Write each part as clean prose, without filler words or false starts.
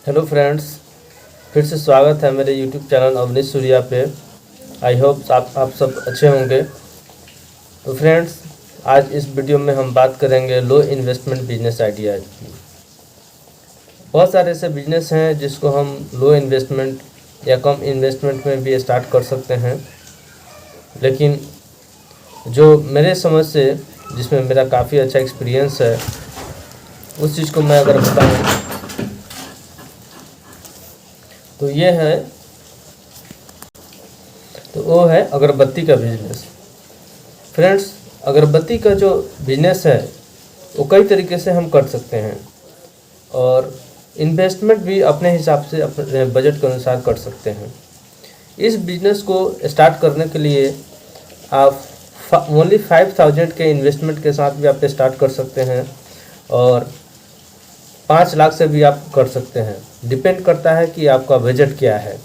Hello friends, फिर से स्वागत है मेरे यूट्यूब चैनल अवनीश सूर्या पे। आई होप आप सब अच्छे होंगे। तो फ्रेंड्स, आज इस वीडियो में हम बात करेंगे लो इन्वेस्टमेंट बिजनेस आइडियाज़ की। बहुत सारे ऐसे बिजनेस हैं जिसको हम लो इन्वेस्टमेंट या कम इन्वेस्टमेंट में भी स्टार्ट कर सकते हैं, लेकिन जो मेरे समझ से, जिसमें मेरा काफ़ी अच्छा एक्सपीरियंस है, उस चीज़ को मैं अगर बताऊँ तो ये है, तो वो है अगरबत्ती का बिजनेस। फ्रेंड्स, अगरबत्ती का जो बिजनेस है वो कई तरीके से हम कर सकते हैं और इन्वेस्टमेंट भी अपने हिसाब से अपने बजट के अनुसार कर सकते हैं। इस बिज़नेस को स्टार्ट करने के लिए आप ओनली 5000 के इन्वेस्टमेंट के साथ भी आप स्टार्ट कर सकते हैं और 5 लाख से भी आप कर सकते हैं। डिपेंड करता है कि आपका बजट क्या है।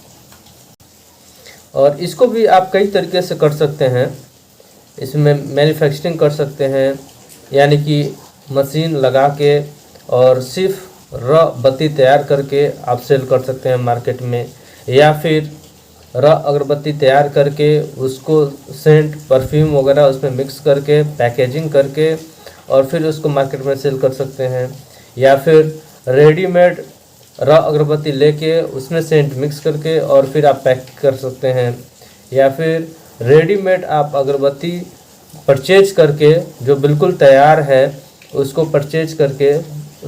और इसको भी आप कई तरीके से कर सकते हैं। इसमें मैन्युफैक्चरिंग कर सकते हैं, यानी कि मशीन लगा के और सिर्फ रॉ बत्ती तैयार करके आप सेल कर सकते हैं मार्केट में, या फिर रॉ अगरबत्ती तैयार करके उसको सेंट परफ्यूम वगैरह उसमें मिक्स करके पैकेजिंग करके और फिर उसको मार्केट में सेल कर सकते हैं, या फिर रेडीमेड रॉ अगरबत्ती लेके उसमें सेंट मिक्स करके और फिर आप पैक कर सकते हैं, या फिर रेडीमेड आप अगरबत्ती परचेज करके जो बिल्कुल तैयार है उसको परचेज करके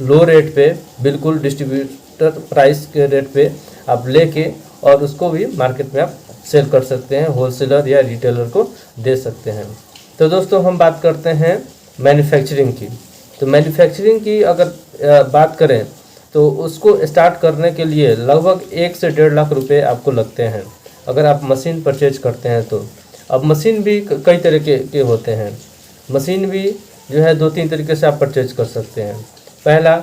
लो रेट पे, बिल्कुल डिस्ट्रीब्यूटर प्राइस के रेट पे आप लेके और उसको भी मार्केट में आप सेल कर सकते हैं, होलसेलर या रिटेलर को दे सकते हैं। तो दोस्तों, हम बात करते हैं मैन्युफैक्चरिंग की। तो मैन्युफैक्चरिंग की अगर बात करें तो उसको स्टार्ट करने के लिए लगभग 1 से 1.5 लाख रुपए आपको लगते हैं अगर आप मशीन परचेज करते हैं तो। अब मशीन भी कई तरह के होते हैं। मशीन भी जो है 2-3 तरीके से आप परचेज कर सकते हैं। पहला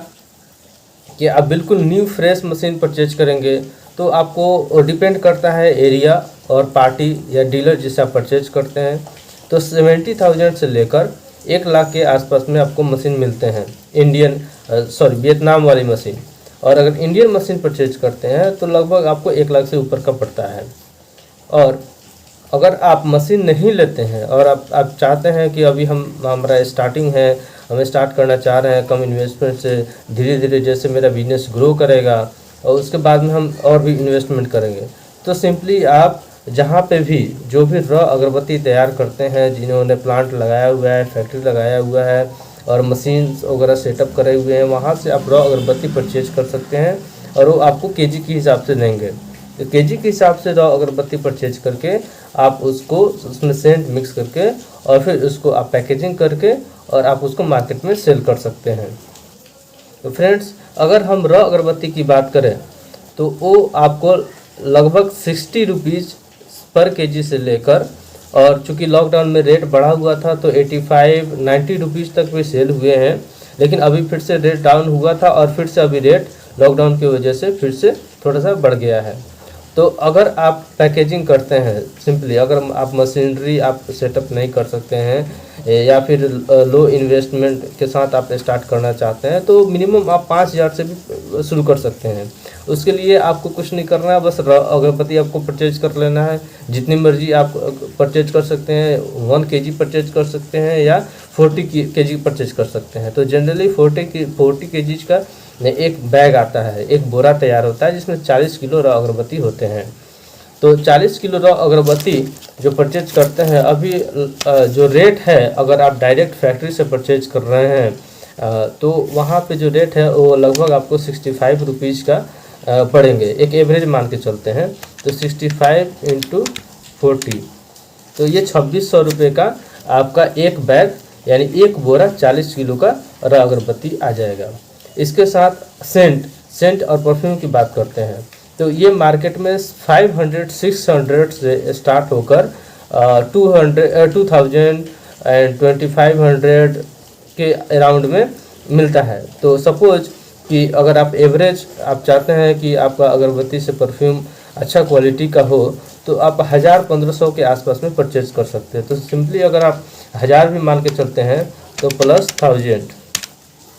कि आप बिल्कुल न्यू फ्रेश मशीन परचेज करेंगे तो आपको डिपेंड करता है एरिया और पार्टी या डीलर जिसे आप परचेज करते हैं। तो 70,000 से लेकर 1 लाख के आसपास में आपको मशीन मिलते हैं, वियतनाम वाली मशीन। और अगर इंडियन मशीन परचेज करते हैं तो लगभग आपको 1 लाख से ऊपर का पड़ता है। और अगर आप मशीन नहीं लेते हैं और आप चाहते हैं कि अभी हमारा स्टार्टिंग है, हमें स्टार्ट करना चाह रहे हैं कम इन्वेस्टमेंट से, धीरे धीरे जैसे मेरा बिजनेस ग्रो करेगा और उसके बाद में हम और भी इन्वेस्टमेंट करेंगे, तो सिंपली आप जहाँ पे भी जो भी रॉ अगरबत्ती तैयार करते हैं, जिन्होंने प्लांट लगाया हुआ है, फैक्ट्री लगाया हुआ है और मशीन वगैरह सेटअप करे हुए हैं, वहाँ से आप रॉ अगरबत्ती परचेज कर सकते हैं और वो आपको केजी के हिसाब से देंगे। तो केजी के हिसाब से रॉ अगरबत्ती परचेज करके आप उसको उसमें सेंट मिक्स करके और फिर उसको आप पैकेजिंग करके और आप उसको मार्केट में सेल कर सकते हैं। तो फ्रेंड्स, अगर हम रॉ अगरबत्ती की बात करें तो वो आपको लगभग 60 रुपीज़ पर केजी से लेकर, और चूँकि लॉकडाउन में रेट बढ़ा हुआ था तो 85-90 रुपीज़ तक भी सेल हुए हैं, लेकिन अभी फिर से रेट डाउन हुआ था और फिर से अभी रेट लॉकडाउन की वजह से फिर से थोड़ा सा बढ़ गया है। तो अगर आप पैकेजिंग करते हैं, सिंपली अगर आप मशीनरी आप सेटअप नहीं कर सकते हैं या फिर लो इन्वेस्टमेंट के साथ आप स्टार्ट करना चाहते हैं, तो मिनिमम आप 5,000 से भी शुरू कर सकते हैं। उसके लिए आपको कुछ नहीं करना है, बस अगरबत्ती आपको परचेज कर लेना है। जितनी मर्जी आप परचेज कर सकते हैं, 1 केजी परचेज कर सकते हैं या 40 केजी परचेज कर सकते हैं। तो जनरली 40 केजीज का एक बैग आता है, एक बोरा तैयार होता है जिसमें 40 किलो रॉ अगरबत्ती होते हैं। तो 40 किलो रॉ अगरबत्ती जो परचेज करते हैं, अभी जो रेट है, अगर आप डायरेक्ट फैक्ट्री से परचेज कर रहे हैं तो वहाँ पे जो रेट है वो लगभग आपको 65 रुपीज़ का पड़ेंगे। एक एवरेज मान के चलते हैं तो 65 × 40, तो ये 2600 रुपये का आपका एक बैग यानी एक बोरा 40 किलो का रॉ अगरबत्ती आ जाएगा। इसके साथ सेंट और परफ्यूम की बात करते हैं तो ये मार्केट में 500-600 से स्टार्ट होकर 2000 एंड 2500 के अराउंड में मिलता है। तो सपोज कि अगर आप एवरेज आप चाहते हैं कि आपका अगरबत्ती से परफ्यूम अच्छा क्वालिटी का हो तो आप 1000-1500 के आसपास में परचेज कर सकते हैं। तो सिंपली अगर आप 1000 भी मान के चलते हैं तो प्लस 1000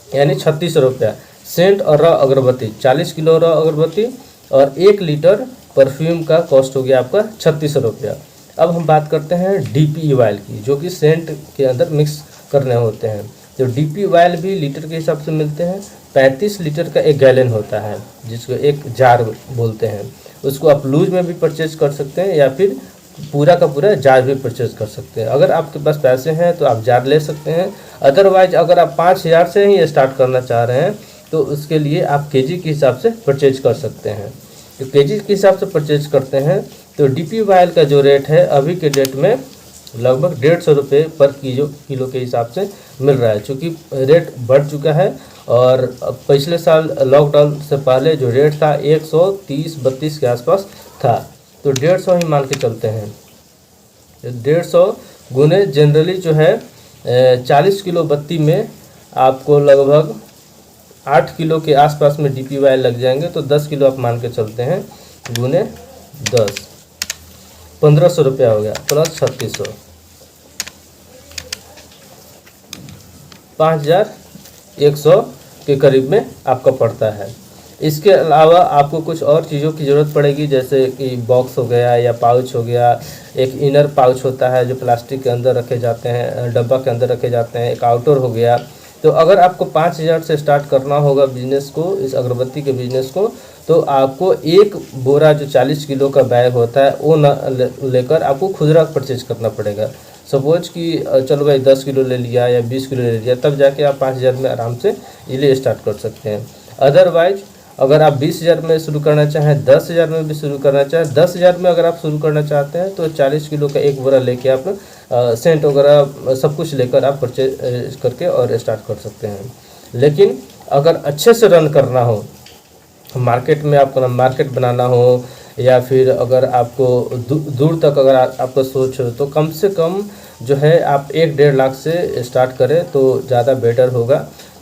यानी 3600 रुपया, सेंट और रॉ अगरबत्ती 40 किलो रॉ अगरबत्ती और 1 लीटर परफ्यूम का कॉस्ट हो गया आपका 3600 रुपया। अब हम बात करते हैं डीपी ऑयल की, जो कि सेंट के अंदर मिक्स करने होते हैं। तो डीपी ऑयल भी लीटर के हिसाब से मिलते हैं। 35 लीटर का एक गैलन होता है, जिसको एक जार बोलते हैं। उसको आप लूज में भी परचेज कर सकते हैं या फिर पूरा का पूरा जार भी परचेज कर सकते हैं। अगर आपके पास पैसे हैं तो आप जार ले सकते हैं। अदरवाइज अगर आप 5000 से ही स्टार्ट करना चाह रहे हैं तो उसके लिए आप केजी के हिसाब से परचेज कर सकते हैं। तो केजी के हिसाब से परचेज करते हैं तो डीपी ऑयल का जो रेट है अभी के डेट में लगभग 150 रुपये पर किलो के हिसाब से मिल रहा है, चूँकि रेट बढ़ चुका है। और पिछले साल लॉकडाउन से पहले जो रेट था 130-32 के आसपास था, तो 150 ही मान के चलते हैं। 150 गुने जनरली जो है 40 किलो बत्ती में आपको लगभग 8 किलो के आसपास में डीपी ऑयल लग जाएंगे। तो 10 किलो आप मान के चलते हैं, गुने 10 1500 रुपया हो गया, प्लस 3600 5100 के करीब में आपका पड़ता है। इसके अलावा आपको कुछ और चीज़ों की ज़रूरत पड़ेगी, जैसे कि बॉक्स हो गया या पाउच हो गया। एक इनर पाउच होता है जो प्लास्टिक के अंदर रखे जाते हैं, डब्बा के अंदर रखे जाते हैं। एक आउटर हो गया। तो अगर आपको 5000 से स्टार्ट करना होगा बिजनेस को, इस अगरबत्ती के बिजनेस को, तो आपको एक बोरा जो 40 किलो का बैग होता है वो न लेकर आपको खुदरा परचेज करना पड़ेगा। सपोज कि चलो भाई 10 किलो ले लिया या 20 किलो ले लिया, तब जाके आप 5000 में आराम से इजीली स्टार्ट कर सकते हैं। अदरवाइज अगर आप 20,000 में शुरू करना चाहें, 10,000 में भी शुरू करना चाहें, 10,000 में अगर आप शुरू करना चाहते हैं तो 40 किलो का एक बोरा लेके आप सेंट वगैरह सब कुछ लेकर आप परचेज करके और स्टार्ट कर सकते हैं। लेकिन अगर अच्छे से रन करना हो, मार्केट में आपको मार्केट बनाना हो, या फिर अगर आपको दूर तक अगर आपका सोच हो, तो कम से कम जो है आप 1-1.5 लाख से स्टार्ट करें तो ज़्यादा बेटर होगा,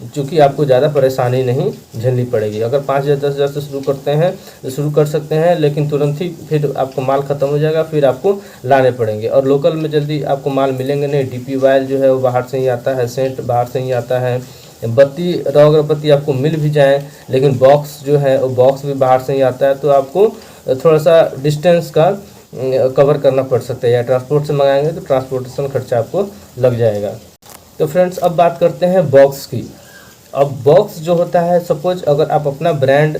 क्योंकि आपको ज़्यादा परेशानी नहीं झेलनी पड़ेगी। अगर 5000 10,000 से शुरू करते हैं तो शुरू कर सकते हैं, लेकिन तुरंत ही फिर आपको माल ख़त्म हो जाएगा, फिर आपको लाने पड़ेंगे और लोकल में जल्दी आपको माल मिलेंगे नहीं। डीपी ऑयल जो है वो बाहर से ही आता है, सेंट बाहर से ही आता है, बत्ती रॉ अगरबत्ती आपको मिल भी जाए, लेकिन बॉक्स जो है वो बॉक्स भी बाहर से ही आता है। तो आपको थोड़ा सा डिस्टेंस का कवर करना पड़ सकता है, या ट्रांसपोर्ट से मंगाएंगे तो ट्रांसपोर्टेशन खर्चा आपको लग जाएगा। तो फ्रेंड्स अब बात करते हैं बॉक्स की। अब बॉक्स जो होता है, सपोज अगर आप अपना ब्रांड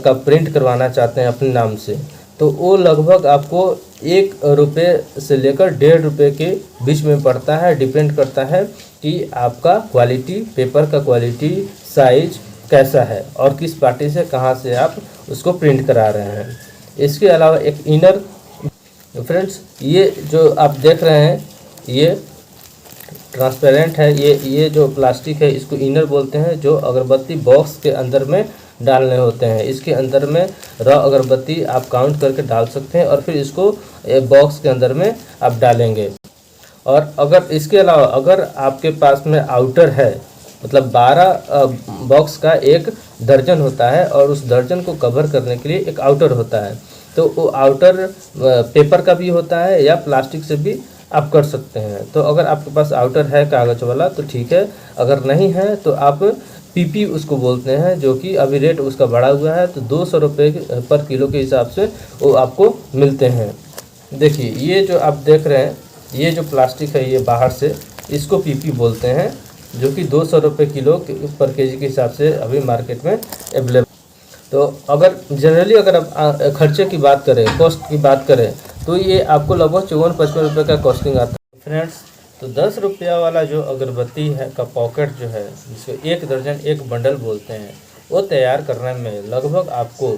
का प्रिंट करवाना चाहते हैं अपने नाम से, तो वो लगभग आपको 1 रुपये से लेकर 1.5 रुपये के बीच में पड़ता है। डिपेंड करता है कि आपका क्वालिटी, पेपर का क्वालिटी, साइज कैसा है और किस पार्टी से कहाँ से आप उसको प्रिंट करा रहे हैं। इसके अलावा एक इनर, फ्रेंड्स ये जो आप देख रहे हैं ये ट्रांसपेरेंट है, ये जो प्लास्टिक है इसको इनर बोलते हैं, जो अगरबत्ती बॉक्स के अंदर में डालने होते हैं। इसके अंदर में रॉ अगरबत्ती आप काउंट करके डाल सकते हैं और फिर इसको बॉक्स के अंदर में आप डालेंगे। और अगर इसके अलावा अगर आपके पास में आउटर है, मतलब 12 बॉक्स का एक दर्जन होता है और उस दर्जन को कवर करने के लिए एक आउटर होता है, तो वो आउटर पेपर का भी होता है या प्लास्टिक से भी आप कर सकते हैं। तो अगर आपके पास आउटर है कागज़ वाला तो ठीक है, अगर नहीं है तो आप पीपी उसको बोलते हैं, जो कि अभी रेट उसका बढ़ा हुआ है, तो 200 रुपये पर किलो के हिसाब से वो आपको मिलते हैं। देखिए ये जो आप देख रहे हैं, ये जो प्लास्टिक है ये बाहर से, इसको पीपी बोलते हैं, जो कि 200 रुपये किलो पर केजी के हिसाब से अभी मार्केट में अवेलेबल। तो अगर जनरली अगर आप खर्चे की बात करें, कॉस्ट की बात करें, तो ये आपको लगभग 54-55 रुपये का कॉस्टिंग आता है। फ्रेंड्स तो 10 रुपया वाला जो अगरबत्ती है का पॉकेट जो है, जिसको 1 दर्जन 1 बंडल बोलते हैं, वो तैयार करने में लगभग आपको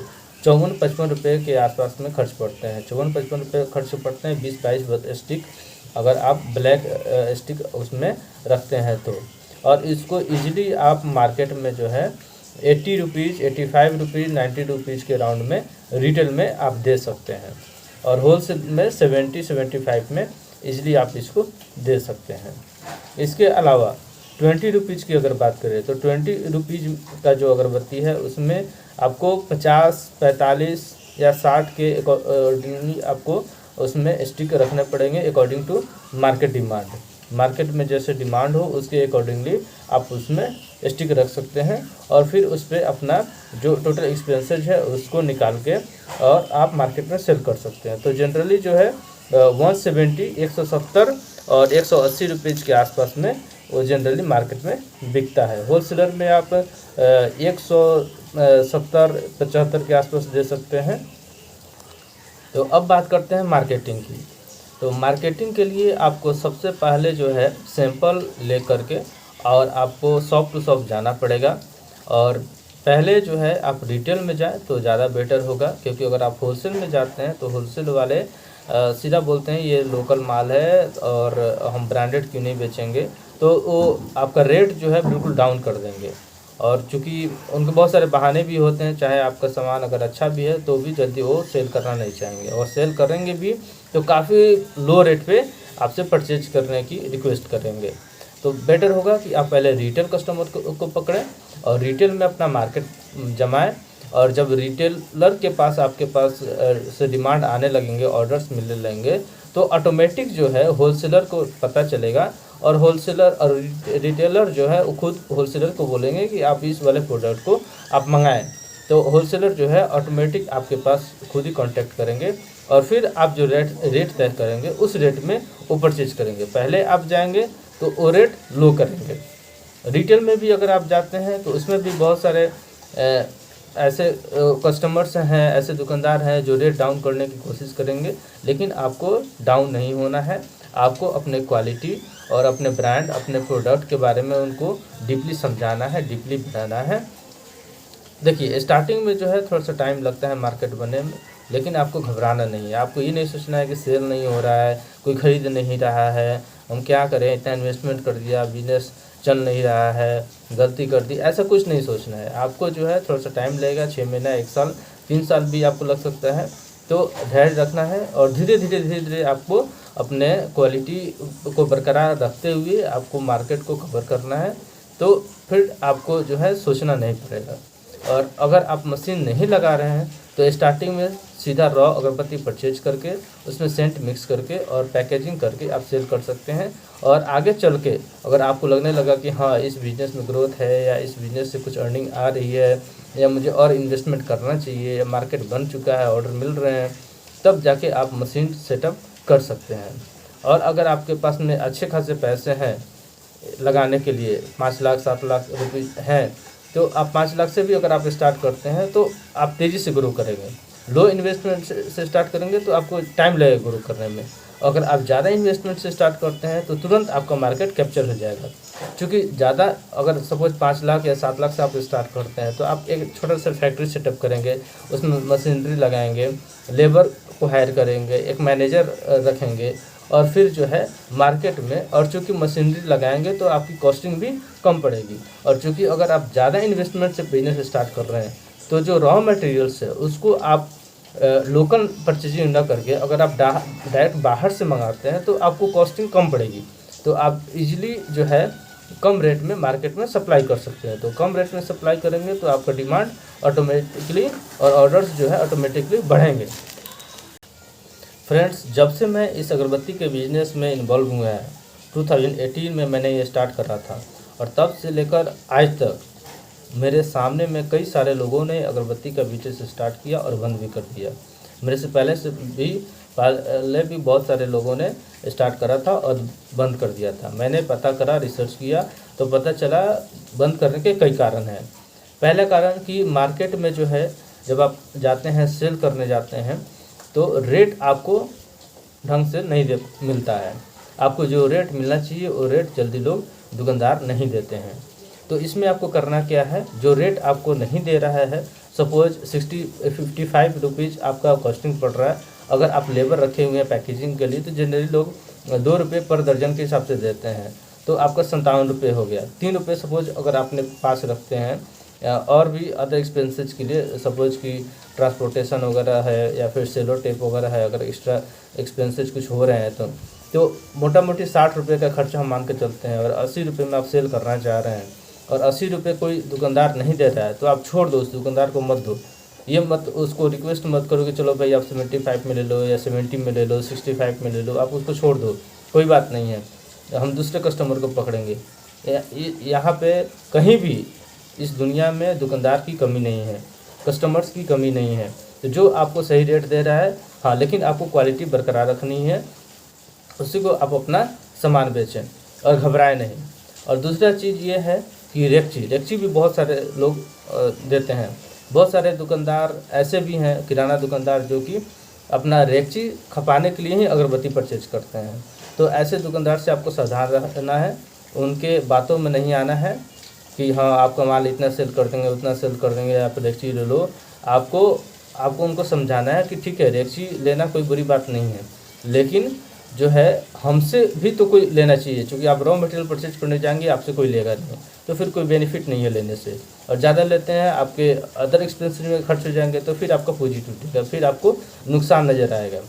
54-55 रुपये के आसपास में खर्च पड़ते हैं। 54-55 रुपये खर्च पड़ते हैं 20-22 स्टिक, अगर आप ब्लैक स्टिक उसमें रखते हैं तो। और इसको इजीली आप मार्केट में जो है 80 रुपीज़, 85 रुपीज़, 90 रुपीज़ के राउंड में रिटेल में आप दे सकते हैं, और होलसेल में 70-75 में इजीली आप इसको दे सकते हैं। इसके अलावा 20 रुपीज़ की अगर बात करें तो 20 रुपीज़ का जो अगरबत्ती है उसमें आपको 50, 45 या 60 के अकॉर्डिंगली आपको उसमें स्टिक रखने पड़ेंगे, according to market demand. Market में जैसे डिमांड हो उसके अकॉर्डिंगली आप उसमें स्टिक रख सकते हैं और फिर उस पर अपना जो टोटल एक्सपेंसेस है उसको निकाल के और आप मार्केट में सेल कर सकते हैं। तो जनरली जो है 170, 170 और 180 रुपीज़ के आसपास में वो जनरली मार्केट में बिकता है। होलसेलर में आप 170, 75 के आसपास दे सकते हैं। तो अब बात करते हैं मार्केटिंग की। तो मार्केटिंग के लिए आपको सबसे पहले जो है सैंपल ले करके और आपको शॉप टू शॉप जाना पड़ेगा। और पहले जो है आप रिटेल में जाएं तो ज़्यादा बेटर होगा, क्योंकि अगर आप होलसेल में जाते हैं तो होलसेल वाले सीधा बोलते हैं ये लोकल माल है और हम ब्रांडेड क्यों नहीं बेचेंगे, तो वो आपका रेट जो है बिल्कुल डाउन कर देंगे। और चूँकि उनके बहुत सारे बहाने भी होते हैं, चाहे आपका सामान अगर अच्छा भी है तो भी जल्दी वो सेल करना नहीं चाहेंगे, और सेल करेंगे भी तो काफ़ी लो रेट पे आपसे परचेज करने की रिक्वेस्ट करेंगे। तो बेटर होगा कि आप पहले रिटेल कस्टमर को पकड़ें और रिटेल में अपना मार्केट जमाएं, और जब रिटेलर के पास आपके पास से डिमांड आने लगेंगे, ऑर्डर्स मिलने लगेंगे, तो ऑटोमेटिक जो है होलसेलर को पता चलेगा और होलसेलर और रिटेलर जो है वो खुद होलसेलर को बोलेंगे कि आप इस वाले प्रोडक्ट को आप मंगाएं। तो होलसेलर जो है ऑटोमेटिक आपके पास खुद ही कांटेक्ट करेंगे और फिर आप जो रेट तय करेंगे उस रेट में वो परचेज करेंगे। पहले आप जाएंगे तो वो रेट लो करेंगे। रिटेल में भी अगर आप जाते हैं तो उसमें भी बहुत सारे ऐसे कस्टमर्स हैं, ऐसे दुकानदार हैं जो रेट डाउन करने की कोशिश करेंगे, लेकिन आपको डाउन नहीं होना है। आपको अपने क्वालिटी और अपने ब्रांड, अपने प्रोडक्ट के बारे में उनको डीपली समझाना है, डीपली बताना है। देखिए स्टार्टिंग में जो है थोड़ा सा टाइम लगता है मार्केट बनने में, लेकिन आपको घबराना नहीं है। आपको ये नहीं सोचना है कि सेल नहीं हो रहा है, कोई ख़रीद नहीं रहा है, हम क्या करें, इतना इन्वेस्टमेंट कर दिया, बिजनेस चल नहीं रहा है, गलती कर दी, ऐसा कुछ नहीं सोचना है। आपको जो है थोड़ा सा टाइम लगेगा, 6 महीना, 1 साल, 3 साल भी आपको लग सकता है। तो धैर्य रखना है और धीरे धीरे आपको अपने क्वालिटी को बरकरार रखते हुए आपको मार्केट को कवर करना है। तो फिर आपको जो है सोचना नहीं पड़ेगा। और अगर आप मशीन नहीं लगा रहे हैं तो स्टार्टिंग में सीधा रॉ अगरबत्ती परचेज करके उसमें सेंट मिक्स करके और पैकेजिंग करके आप सेल कर सकते हैं। और आगे चल के अगर आपको लगने लगा कि हाँ इस बिज़नेस में ग्रोथ है या इस बिज़नेस से कुछ अर्निंग आ रही है या मुझे और इन्वेस्टमेंट करना चाहिए या मार्केट बन चुका है, ऑर्डर मिल रहे हैं, तब जाके आप मशीन सेटअप कर सकते हैं। और अगर आपके पास में अच्छे खासे पैसे हैं लगाने के लिए, 5 लाख 7 लाख रुपये हैं, तो आप 5 लाख से भी अगर आप स्टार्ट करते हैं तो आप तेज़ी से ग्रो करेंगे। लो इन्वेस्टमेंट से स्टार्ट करेंगे तो आपको टाइम लगेगा ग्रो करने में। अगर आप ज़्यादा इन्वेस्टमेंट से स्टार्ट करते हैं तो तुरंत आपका मार्केट कैप्चर हो जाएगा। क्योंकि ज़्यादा अगर सपोज 5 लाख या 7 लाख से आप स्टार्ट करते हैं तो आप एक छोटा सा फैक्ट्री सेटअप करेंगे, उसमें मशीनरी लगाएंगे, लेबर को हायर करेंगे, एक मैनेजर रखेंगे और फिर जो है मार्केट में, और चूँकि मशीनरी लगाएंगे तो आपकी कॉस्टिंग भी कम पड़ेगी। और चूँकि अगर आप ज़्यादा इन्वेस्टमेंट से बिजनेस स्टार्ट कर रहे हैं तो जो रॉ मटेरियल्स है उसको आप लोकल परचेजिंग ना करके अगर आप डायरेक्ट बाहर से मंगाते हैं तो आपको कॉस्टिंग कम पड़ेगी। तो आप इजीली जो है कम रेट में मार्केट में सप्लाई कर सकते हैं। तो कम रेट में सप्लाई करेंगे तो आपका डिमांड ऑटोमेटिकली और ऑर्डर्स जो है ऑटोमेटिकली बढ़ेंगे। फ्रेंड्स, जब से मैं इस अगरबत्ती के बिज़नेस में इन्वॉल्व हुआ है, 2018 में मैंने ये स्टार्ट करा था, और तब से लेकर आज तक मेरे सामने में कई सारे लोगों ने अगरबत्ती का बिज़नेस स्टार्ट किया और बंद भी कर दिया। मेरे से पहले भी बहुत सारे लोगों ने स्टार्ट करा था और बंद कर दिया था। मैंने पता करा, रिसर्च किया तो पता चला बंद करने के कई कारण हैं। पहला कारण कि मार्केट में जो है जब आप जाते हैं सेल करने जाते हैं तो रेट आपको ढंग से नहीं मिलता है। आपको जो रेट मिलना चाहिए वो रेट जल्दी लोग दुकानदार नहीं देते हैं। तो इसमें आपको करना क्या है, जो रेट आपको नहीं दे रहा है, सपोज 55 रुपीज़ आपका कॉस्टिंग पड़ रहा है, अगर आप लेबर रखे हुए हैं पैकेजिंग के लिए तो जनरली लोग 2 रुपये पर दर्जन के हिसाब से देते हैं, तो आपका 57 रुपये हो गया। 3 रुपये सपोज अगर आपने पास रखते हैं और भी अदर एक्सपेंसेस के लिए, सपोज कि ट्रांसपोर्टेशन वगैरह है या फिर सेलो टेप वगैरह है, अगर एक्स्ट्रा एक्सपेंसेस कुछ हो रहे हैं तो मोटा मोटी 60 रुपये का खर्चा हम मान के चलते हैं, और 80 रुपये में आप सेल करना चाह रहे हैं और 80 रुपये कोई दुकानदार नहीं दे रहा है तो आप छोड़ दो, उस दुकानदार को मत दो। ये मत उसको रिक्वेस्ट मत करो कि चलो भाई आप 75 में ले लो या 70 में ले लो, 65 में ले लो, आप उसको छोड़ दो, कोई बात नहीं है, हम दूसरे कस्टमर को पकड़ेंगे। यहाँ पे कहीं भी इस दुनिया में दुकानदार की कमी नहीं है, कस्टमर्स की कमी नहीं है। तो जो आपको सही रेट दे रहा है, हाँ, लेकिन आपको क्वालिटी बरकरार रखनी है, उसी को आप अपना सामान बेचें और घबराएं नहीं। और दूसरा चीज़ ये है कि रेक्ची भी बहुत सारे लोग देते हैं। बहुत सारे दुकानदार ऐसे भी हैं, किराना दुकानदार, जो कि अपना रेक्ची खपाने के लिए ही अगरबत्ती परचेज करते हैं। तो ऐसे दुकानदार से आपको सावधान रहना है, उनके बातों में नहीं आना है कि हाँ आपका माल इतना सेल कर देंगे, उतना सेल कर देंगे, आप रेक्ची ले लो। आपको उनको समझाना है कि ठीक है, रेक्ची लेना कोई बुरी बात नहीं है, लेकिन जो है हमसे भी तो कोई लेना चाहिए, क्योंकि आप रॉ मटेरियल परचेज करने जाएंगे, आपसे कोई लेगा नहीं, तो फिर कोई बेनिफिट नहीं है लेने से। और ज़्यादा लेते हैं, आपके अदर एक्सपेंसेस में खर्च हो जाएंगे, तो फिर आपका पूंजी टूटेगा, फिर आपको नुकसान नज़र आएगा।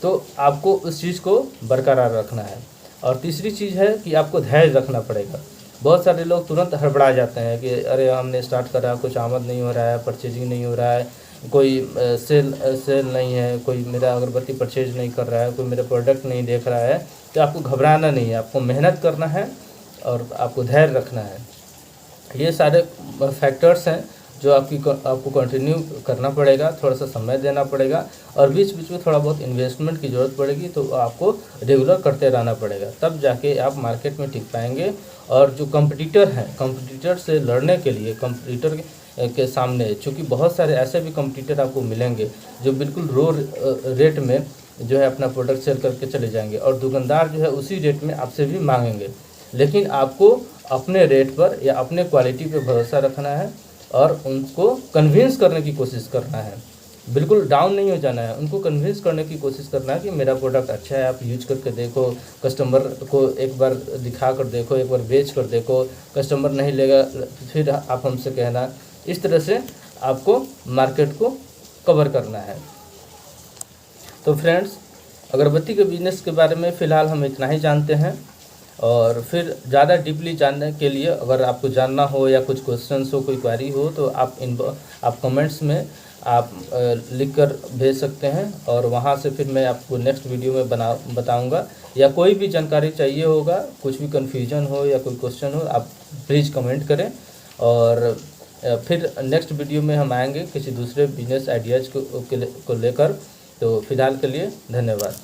तो आपको उस चीज़ को बरकरार रखना है। और तीसरी चीज़ है कि आपको धैर्य रखना पड़ेगा। बहुत सारे लोग तुरंत हड़बड़ा जाते हैं कि अरे हमने स्टार्ट करा, कुछ आमद नहीं हो रहा है, परचेजिंग नहीं हो रहा है, कोई सेल नहीं है, कोई मेरा अगरबत्ती परचेज नहीं कर रहा है, कोई मेरा प्रोडक्ट नहीं देख रहा है। तो आपको घबराना नहीं है, आपको मेहनत करना है और आपको धैर्य रखना है। ये सारे फैक्टर्स हैं जो आपको कंटिन्यू करना पड़ेगा, थोड़ा सा समय देना पड़ेगा, और बीच बीच में थोड़ा बहुत इन्वेस्टमेंट की ज़रूरत पड़ेगी, तो आपको रेगुलर करते रहना पड़ेगा, तब जाके आप मार्केट में टिक पाएंगे। और जो कंपटीटर हैं, कंपटीटर से लड़ने के लिए, कंपटीटर के सामने, चूँकि बहुत सारे ऐसे भी कंपटीटर आपको मिलेंगे जो बिल्कुल लो रेट में जो है अपना प्रोडक्ट सेल करके चले जाएंगे, और दुकानदार जो है उसी रेट में आपसे भी मांगेंगे। लेकिन आपको अपने रेट पर या अपने क्वालिटी पे भरोसा रखना है और उनको कन्विंस करने की कोशिश करना है। बिल्कुल डाउन नहीं हो जाना है, उनको कन्विंस करने की कोशिश करना है कि मेरा प्रोडक्ट अच्छा है, आप यूज करके देखो, कस्टमर को एक बार दिखा कर देखो, एक बार बेच कर देखो, कस्टमर नहीं लेगा फिर आप हमसे कहना। इस तरह से आपको मार्केट को कवर करना है। तो फ्रेंड्स, अगरबत्ती के बिज़नेस के बारे में फ़िलहाल हम इतना ही जानते हैं, और फिर ज़्यादा डीपली जानने के लिए अगर आपको जानना हो या कुछ क्वेश्चंस हो, कोई क्वेरी हो, तो आप कमेंट्स में आप लिख कर भेज सकते हैं, और वहाँ से फिर मैं आपको नेक्स्ट वीडियो में बताऊंगा। या कोई भी जानकारी चाहिए होगा, कुछ भी कन्फ्यूजन हो या कोई क्वेश्चन हो, आप प्लीज़ कमेंट करें। और फिर नेक्स्ट वीडियो में हम आएंगे किसी दूसरे बिजनेस आइडियाज़ को लेकर। तो फिलहाल के लिए धन्यवाद।